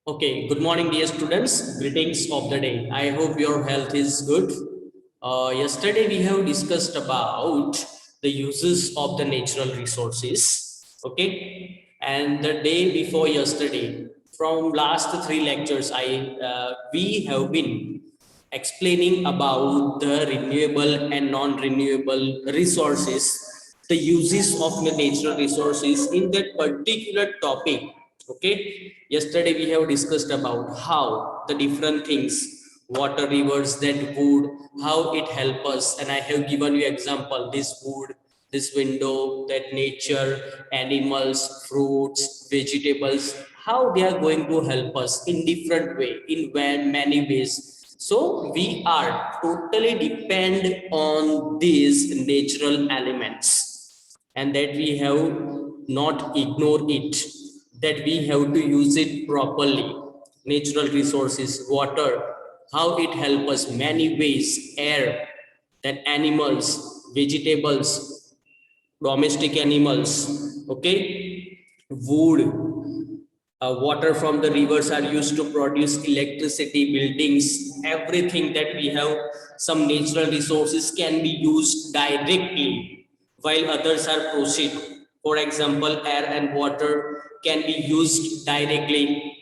Okay, good morning, dear students. Greetings of the day. I hope your health is good. Yesterday, we have discussed about the uses of the natural resources. Okay, and the day before yesterday, from last three lectures, we have been explaining about the renewable and non-renewable resources, the uses of the natural resources in that particular topic. Okay, yesterday we have discussed about how the different things, water, rivers, that wood, how it help us, and I have given you example, this wood, this window, that nature, animals, fruits, vegetables, how they are going to help us in different way, in many ways. So we are totally depend on these natural elements, and that we have not ignore it, that we have to use it properly. Natural resources, water, how it help us many ways, air, that animals, vegetables, domestic animals, okay, wood, water from the rivers are used to produce electricity, buildings, everything that we have. Some natural resources can be used directly while others are proceed. For example, air and water can be used directly,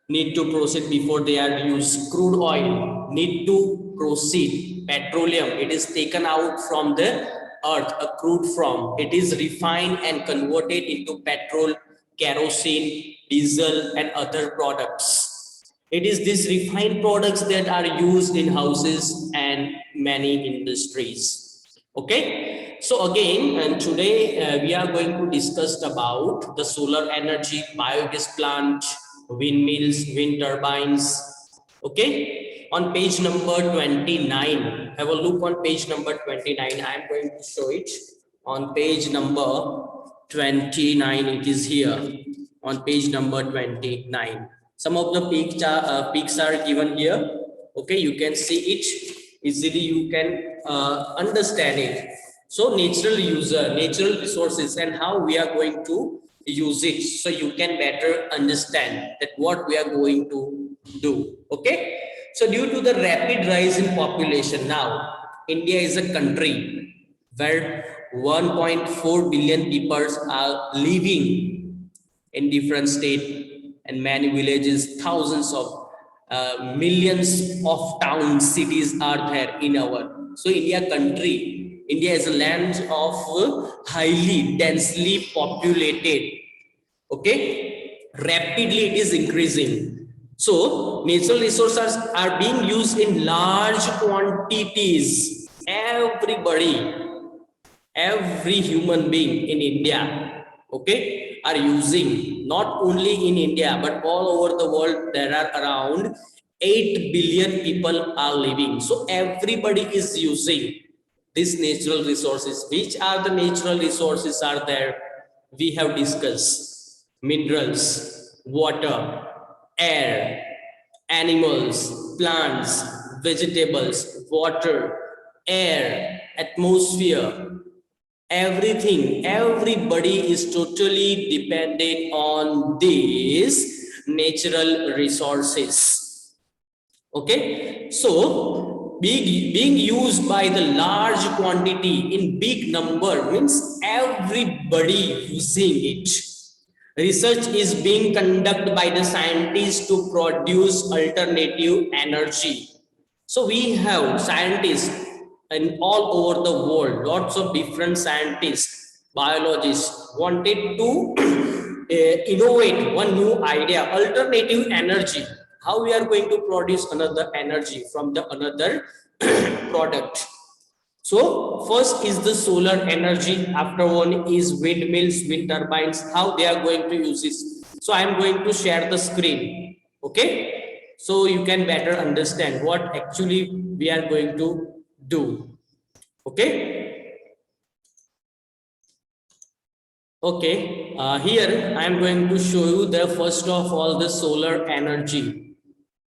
need to proceed before they are used. Crude oil need to proceed. Petroleum, it is taken out from the earth, a crude form. It is refined and converted into petrol, kerosene, diesel, and other products. It is these refined products that are used in houses and many industries. Okay, so again, and today we are going to discuss about the solar energy, biogas plant, windmills, wind turbines. Okay, on page number 29, have a look on page number 29. I am going to show it on page number 29. It is here on page number 29. Some of the peaks are given here. Okay, you can see it easily, you can understand it. So natural resources, and how we are going to use it, so you can better understand that what we are going to do. Okay, so due to the rapid rise in population, now India is a country where 1.4 billion people are living in different states and many villages. Thousands of millions of towns, cities are there in our. So India is a land of highly densely populated. Okay, rapidly it is increasing. So natural resources are being used in large quantities. Every human being in India, okay, are using, not only in India but all over the world. There are around 8 billion people are living. So everybody is using these natural resources. Which are the natural resources are there? We have discussed minerals, water, air, animals, plants, vegetables, water, air, atmosphere, everything. Everybody is totally dependent on these natural resources. Okay, so being used by the large quantity in big number means everybody using it. Research is being conducted by the scientists to produce alternative energy. So we have scientists in all over the world, lots of different scientists, biologists wanted to innovate one new idea, alternative energy. How we are going to produce another energy from the another product. So first is the solar energy, after one is windmills, wind turbines, how they are going to use this. So I am going to share the screen. Okay, so you can better understand what actually we are going to do. Okay, okay, here I am going to show you the first of all the solar energy.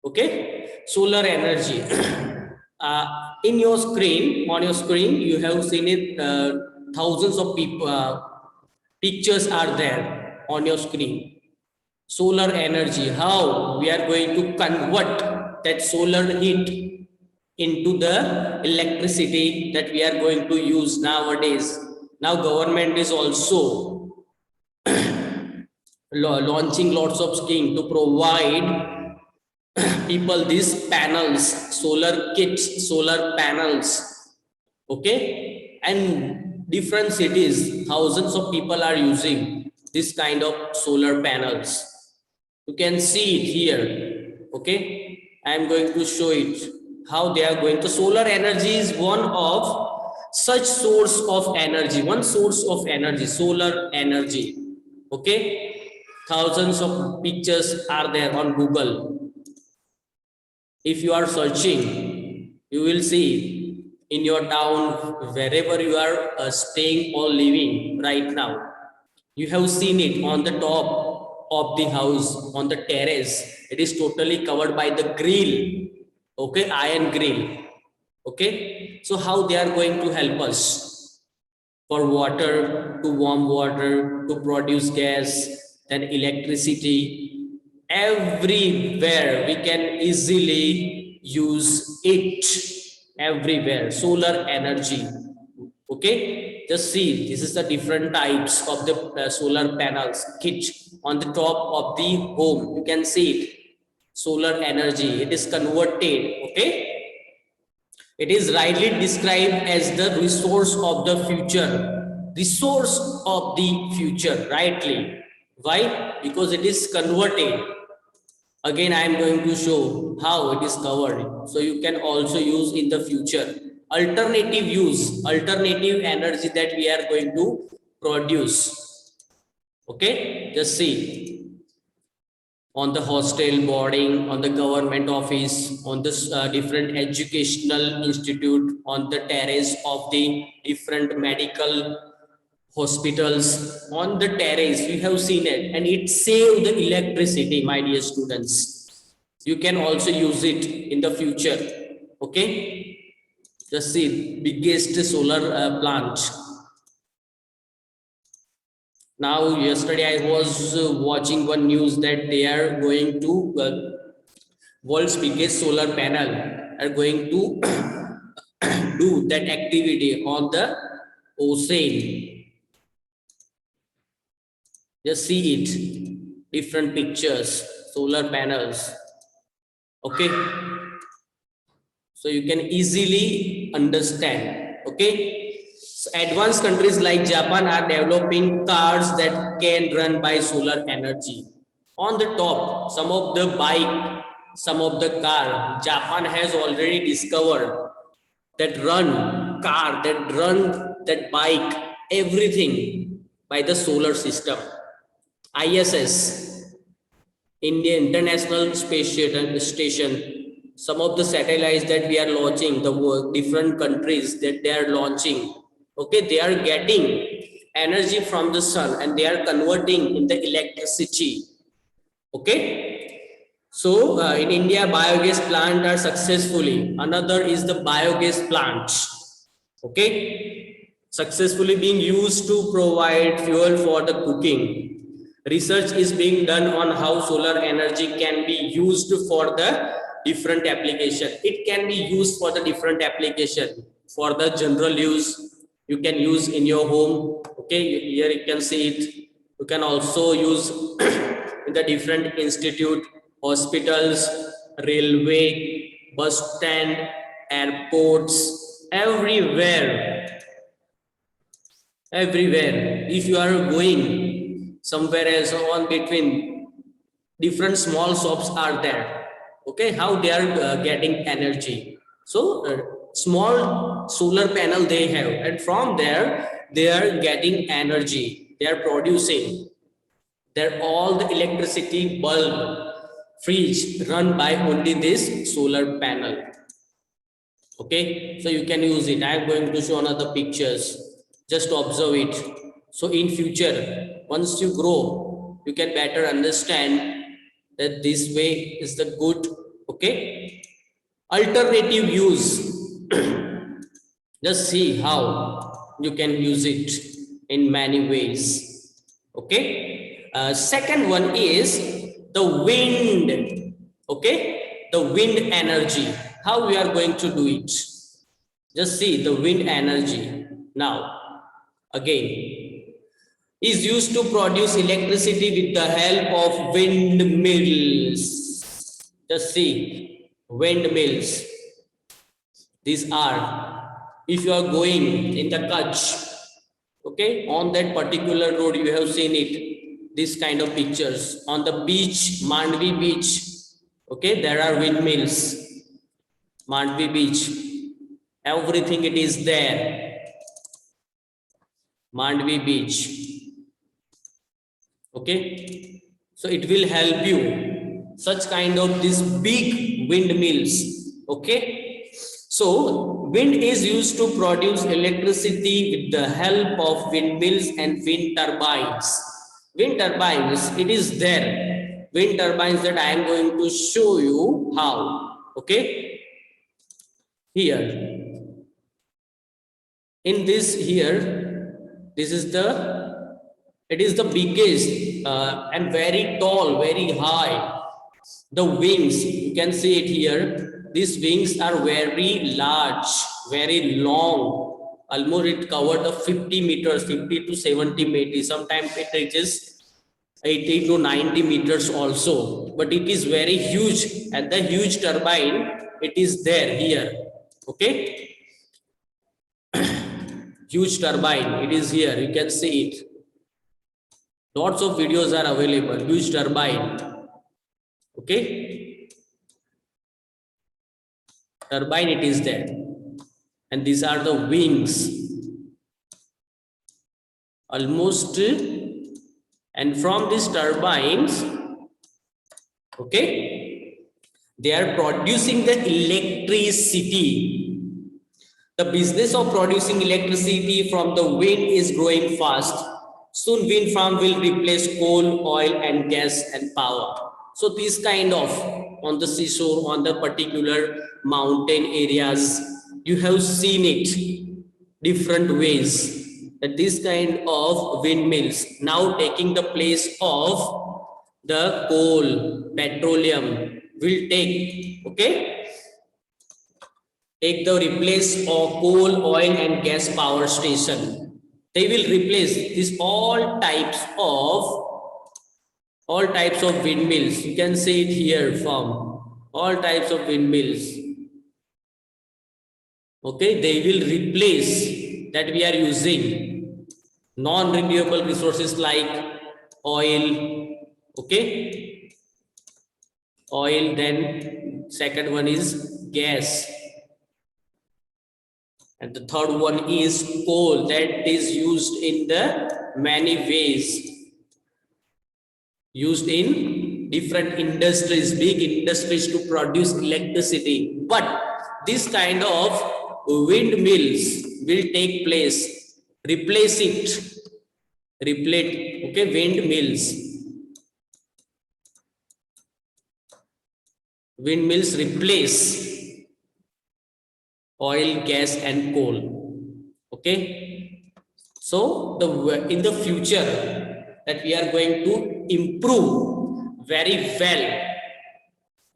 Okay, solar energy. In your screen, on your screen, you have seen it. Thousands of people, pictures are there on your screen. solar energy, how we are going to convert that solar heat into the electricity that we are going to use nowadays. Now government is also launching lots of scheme to provide people these panels, solar kits, solar panels. Okay, and different cities, thousands of people are using this kind of solar panels. You can see it here. Okay, I am going to show it how they are going to. Solar energy is one of such source of energy, one source of energy, solar energy. Okay, thousands of pictures are there on Google. If you are searching, you will see in your town, wherever you are staying or living right now, you have seen it on the top of the house, on the terrace. It is totally covered by the grill. Okay, iron grill. Okay, so how they are going to help us? For water, to warm water, to produce gas, then electricity. Everywhere we can easily use it. Everywhere, solar energy. Okay, just see, this is the different types of the solar panels kit on the top of the home. You can see it, solar energy. It is converted. Okay, it is rightly described as the resource of the future. Resource of the future, rightly. Why? Because it is converted. Again, I am going to show how it is covered. So you can also use in the future. Alternative use, alternative energy that we are going to produce. Okay, just see. On the hostel boarding, on the government office, on this different educational institute, on the terrace of the different medical hospitals, on the terrace, we have seen it, and it saved the electricity, my dear students. You can also use it in the future. Okay, just see, biggest solar plant. Now, yesterday I was watching one news that they are going to world's biggest solar panel are going to do that activity on the ocean. Just see it, different pictures, solar panels. Okay, so you can easily understand. Okay, so advanced countries like Japan are developing cars that can run by solar energy. On the top, some of the bike, some of the car, Japan has already discovered that run car, that run that bike, everything by the solar system. ISS, India International Space Station, some of the satellites that we are launching, the different countries that they are launching, okay, they are getting energy from the sun and they are converting in the electricity. Okay, so in India, biogas plant are successfully. Another is the biogas plant. Okay, successfully being used to provide fuel for the cooking. Research is being done on how solar energy can be used for the different application. It can be used for the different application. For the general use, you can use in your home. Okay, here you can see it. You can also use in the different institute, hospitals, railway, bus stand, airports, everywhere. Everywhere. If you are going somewhere else on between, different small shops are there. Okay, how they are getting energy. So small solar panel they have, and from there they are getting energy. They are producing. They're all the electricity, bulb, fridge run by only this solar panel. Okay, so you can use it. I am going to show another pictures. Just observe it. So in future, once you grow, you can better understand that this way is the good. Okay, alternative use. Just see how you can use it in many ways. Okay, second one is the wind. Okay, the wind energy. How we are going to do it? Just see the wind energy. Now, again, is used to produce electricity with the help of windmills. Just see, windmills. These are, if you are going in the Kutch, okay, on that particular road, you have seen it, this kind of pictures. On the beach, Mandvi beach, okay, there are windmills, Mandvi beach. Everything it is there, Mandvi beach. Okay, so it will help you such kind of these big windmills. Okay, so wind is used to produce electricity with the help of windmills and wind turbines. Wind turbines, it is there, wind turbines, that I am going to show you how. Okay, here in this, here this is the, it is the biggest and very tall, very high. The wings, you can see it here. These wings are very large, very long. Almost it covered the 50 meters, 50 to 70 meters. Sometimes it reaches 80 to 90 meters also. But it is very huge, and the huge turbine, it is there here. Okay, huge turbine, it is here. You can see it. Lots of videos are available. Huge turbine. Okay, turbine, it is there, and these are the wings. Almost, and from these turbines, okay, they are producing the electricity. The business of producing electricity from the wind is growing fast. Soon wind farm will replace coal, oil and gas and power. So this kind of, on the seashore, on the particular mountain areas, you have seen it different ways, that this kind of windmills now taking the place of the coal, petroleum will take the replace of coal, oil and gas power station. They will replace this all types of windmills. You can see it here, from all types of windmills. Okay, they will replace that we are using non-renewable resources like oil. Okay, oil, then second one is gas, and the third one is coal, that is used in the many ways, used in different industries, big industries, to produce electricity. But this kind of windmills will take place, replace it, okay, windmills replace oil, gas and coal. Okay, so in the future, that we are going to improve very well.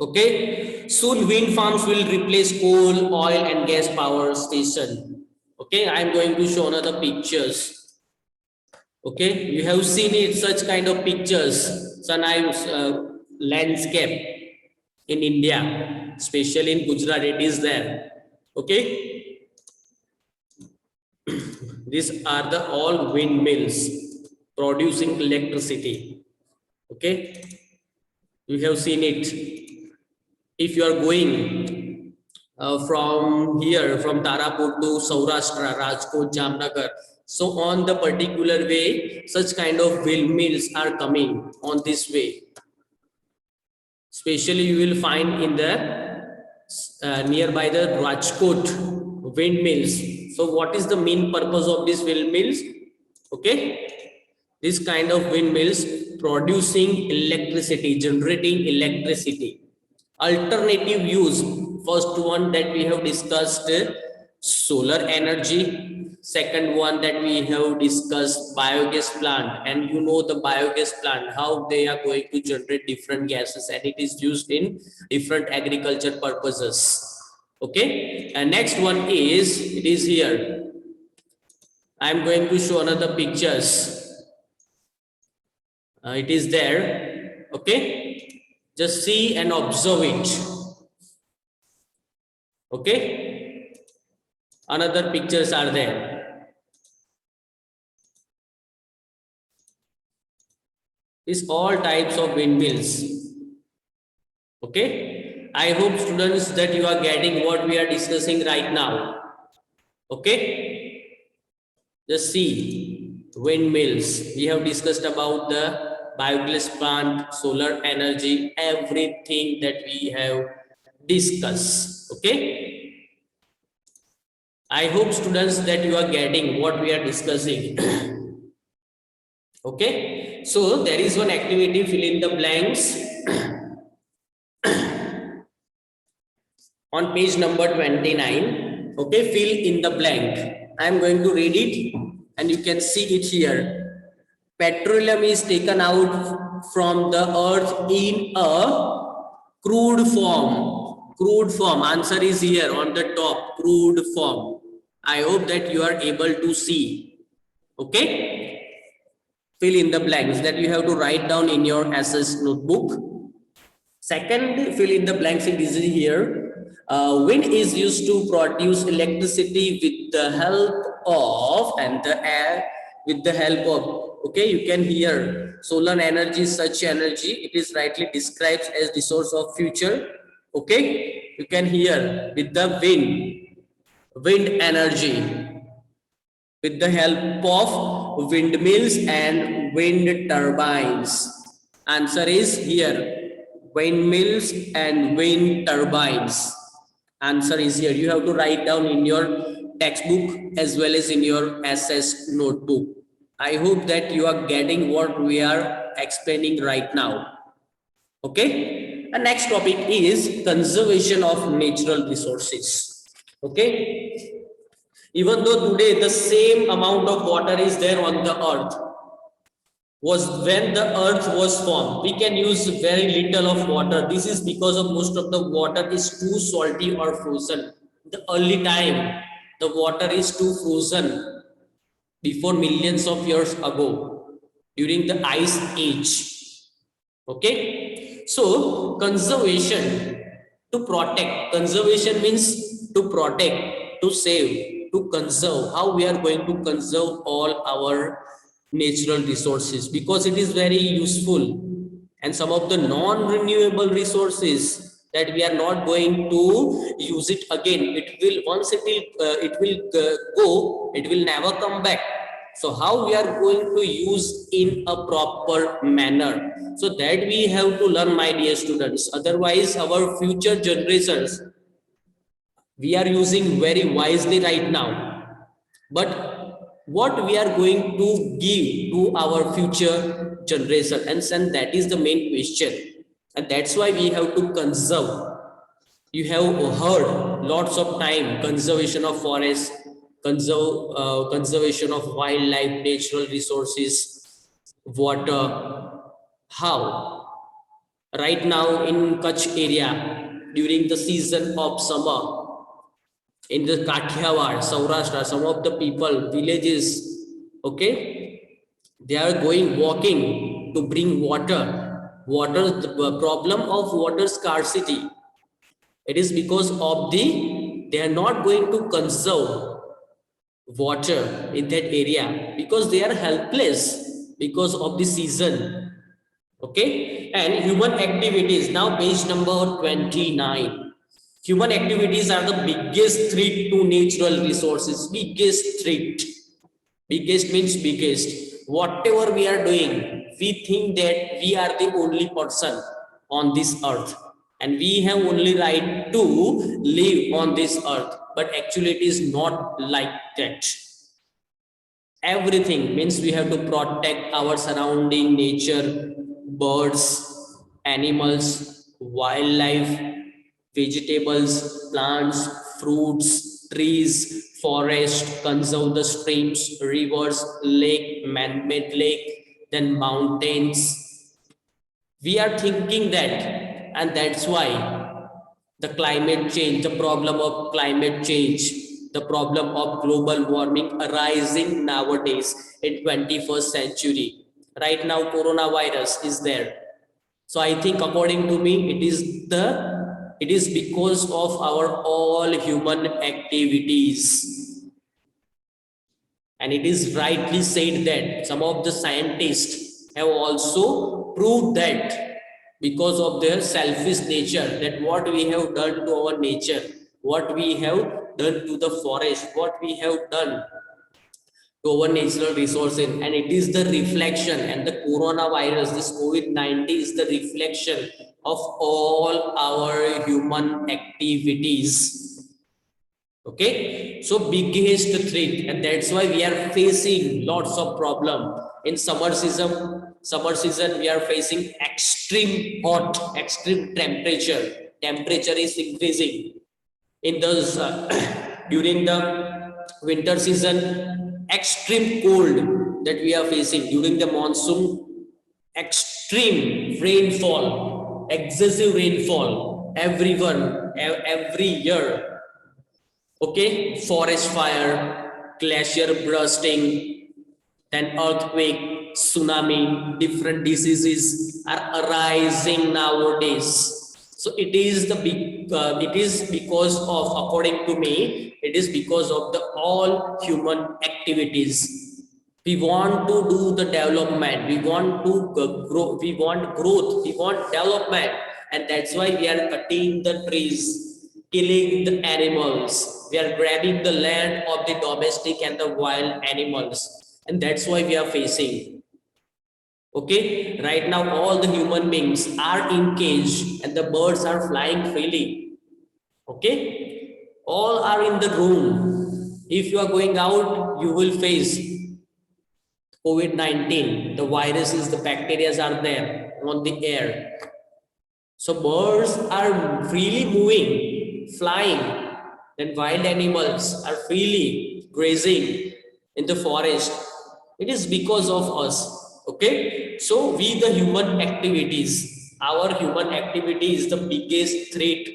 Okay, soon wind farms will replace coal, oil and gas power station. Okay, I am going to show another pictures. Okay, you have seen it, such kind of pictures, sunrise landscape in India, especially in Gujarat, it is there. Okay, these are the all windmills producing electricity. Okay, you have seen it. If you are going from here, from Tarapur to Saurashtra, Rajkot, Jamnagar, so on the particular way, such kind of windmills are coming on this way. Especially you will find in the nearby the Rajkot windmills. So what is the main purpose of these windmills? Okay, this kind of windmills producing electricity, generating electricity. Alternative use, first one that we have discussed, solar energy. Second one that we have discussed, biogas plant, and you know the biogas plant, how they are going to generate different gases, and it is used in different agriculture purposes. Okay, and next one is, it is here. I'm going to show another pictures. It is there. Okay, just see and observe it. Okay, another pictures are there. These all types of windmills. Okay, I hope students that you are getting what we are discussing right now. Okay, just see windmills. We have discussed about the biogas plant, solar energy, everything that we have discussed. Okay, I hope students that you are getting what we are discussing. Okay, so there is one activity, fill in the blanks. On page number 29. Okay, fill in the blank. I am going to read it and you can see it here. Petroleum is taken out from the earth in a crude form. Crude form. Answer is here on the top. Crude form. I hope that you are able to see. Okay. Fill in the blanks that you have to write down in your SS notebook. Second, fill in the blanks. It is here. Wind is used to produce electricity with the help of, and the air with the help of. Okay, you can hear solar energy, such energy. It is rightly described as the source of future. Okay, you can hear with the wind energy, with the help of windmills and wind turbines. Answer is here. Windmills and wind turbines. Answer is here. You have to write down in your textbook as well as in your SS notebook. I hope that you are getting what we are explaining right now. Okay. The next topic is conservation of natural resources. Okay. Even though today the same amount of water is there on the earth, was when the earth was formed, we can use very little of water. This is because of most of the water is too salty or frozen. The early time, the water is too frozen before millions of years ago during the ice age. Okay, so conservation, to protect. Conservation means to protect, to save, to conserve. How we are going to conserve all our natural resources, because it is very useful, and some of the non-renewable resources that we are not going to use it again. It will, once it will go, it will never come back. So how we are going to use in a proper manner, so that we have to learn, my dear students. Otherwise our future generations, we are using very wisely right now, but what we are going to give to our future generation, and that is the main question, and that's why we have to conserve. You have heard lots of time, conservation of forest, conservation of wildlife, natural resources, water. How right now in Kutch area, during the season of summer, in the Kathiawar, Saurashtra, some of the people, villages, okay, they are going walking to bring water. Water, the problem of water scarcity. It is because of they are not going to conserve water in that area, because they are helpless because of the season. Okay, and human activities. Now page number 29. Human activities are the biggest threat to natural resources. Biggest threat. Biggest means biggest. Whatever we are doing, we think that we are the only person on this earth, and we have only right to live on this earth. But actually it is not like that. Everything means we have to protect our surrounding nature, birds, animals, wildlife, vegetables, plants, fruits, trees, forest, conserve the streams, rivers, lake, man-made lake, then mountains. We are thinking that, and that's why the climate change, the problem of climate change, the problem of global warming arising nowadays in 21st century. Right now, coronavirus is there. So I think according to me, it is because of our all human activities. And it is rightly said that some of the scientists have also proved that because of their selfish nature, that what we have done to our nature, what we have done to the forest, what we have done to our natural resources, and it is the reflection, and the coronavirus, this COVID-19 is the reflection of all our human activities. Okay, so biggest threat, and that's why we are facing lots of problem in summer season. Summer season we are facing extreme hot, extreme temperature is increasing in those during the winter season, extreme cold that we are facing during the monsoon, extreme rainfall, excessive rainfall every year. Okay, forest fire, glacier bursting, then earthquake, tsunami, different diseases are arising nowadays. So it is the big, it is because of, according to me, it is because of the all human activities. We want to do the development, we want to grow, we want growth, we want development, and that's why we are cutting the trees, killing the animals, we are grabbing the land of the domestic and the wild animals, and that's why we are facing. Okay, right now all the human beings are in cage and the birds are flying freely. Okay, all are in the room. If you are going out, you will face COVID-19. The viruses, the bacteria are there on the air. So birds are freely moving, flying, then wild animals are freely grazing in the forest. It is because of us. Okay, so we the human activities, our human activity is the biggest threat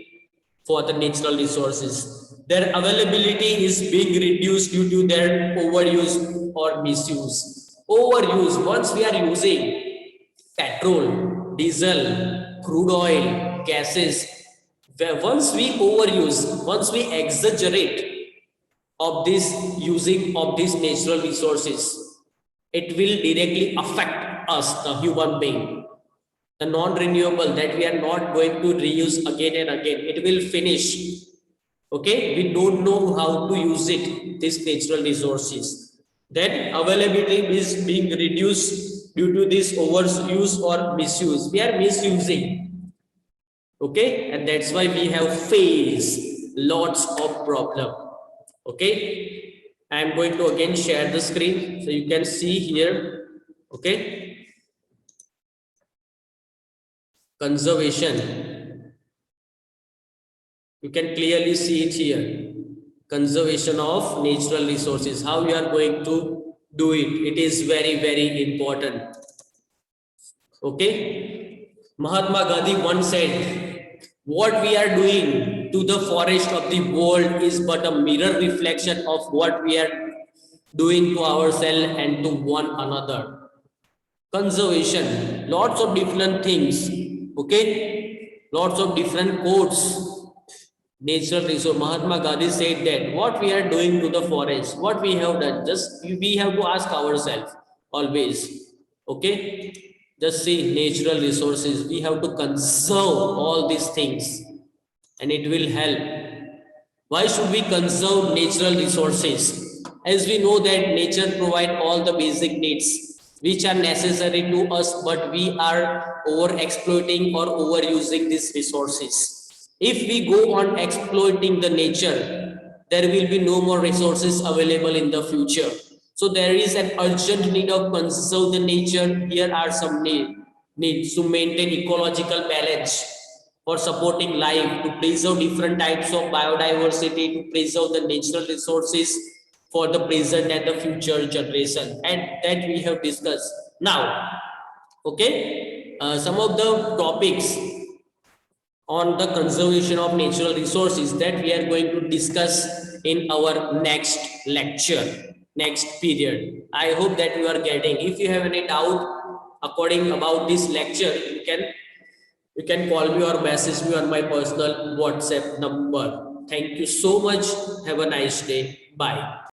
for the natural resources. Their availability is being reduced due to their overuse or misuse. Overuse, once we are using petrol, diesel, crude oil, gases, where once we overuse, once we exaggerate of this using of these natural resources, it will directly affect us, the human being. The non-renewable that we are not going to reuse again and again, it will finish. Okay, we don't know how to use it, these natural resources. Then availability is being reduced due to this overuse or misuse. We are misusing. Okay, and that's why we have faced lots of problem. Okay, I am going to again share the screen so you can see here. Okay, conservation, you can clearly see it here. Conservation of natural resources, how we are going to do it, it is very important. Okay, Mahatma Gandhi once said, what we are doing to the forest of the world is but a mirror reflection of what we are doing to ourselves and to one another. Conservation, lots of different things. Okay, lots of different quotes. Natural resource, Mahatma Gandhi said that what we are doing to the forest, what we have done, just we have to ask ourselves always. Okay, just see natural resources, we have to conserve all these things and it will help. Why should we conserve natural resources? As we know that nature provides all the basic needs which are necessary to us, but we are over exploiting or overusing these resources. If we go on exploiting the nature, there will be no more resources available in the future. So there is an urgent need of conserve the nature. Here are some needs to maintain ecological balance, for supporting life, to preserve different types of biodiversity, to preserve the natural resources for the present and the future generation, and that we have discussed now. Okay, some of the topics on the conservation of natural resources that we are going to discuss in our next lecture, next period. I hope that you are getting. If you have any doubt according about this lecture, you can call me or message me on my personal WhatsApp number. Thank you so much. Have a nice day. Bye.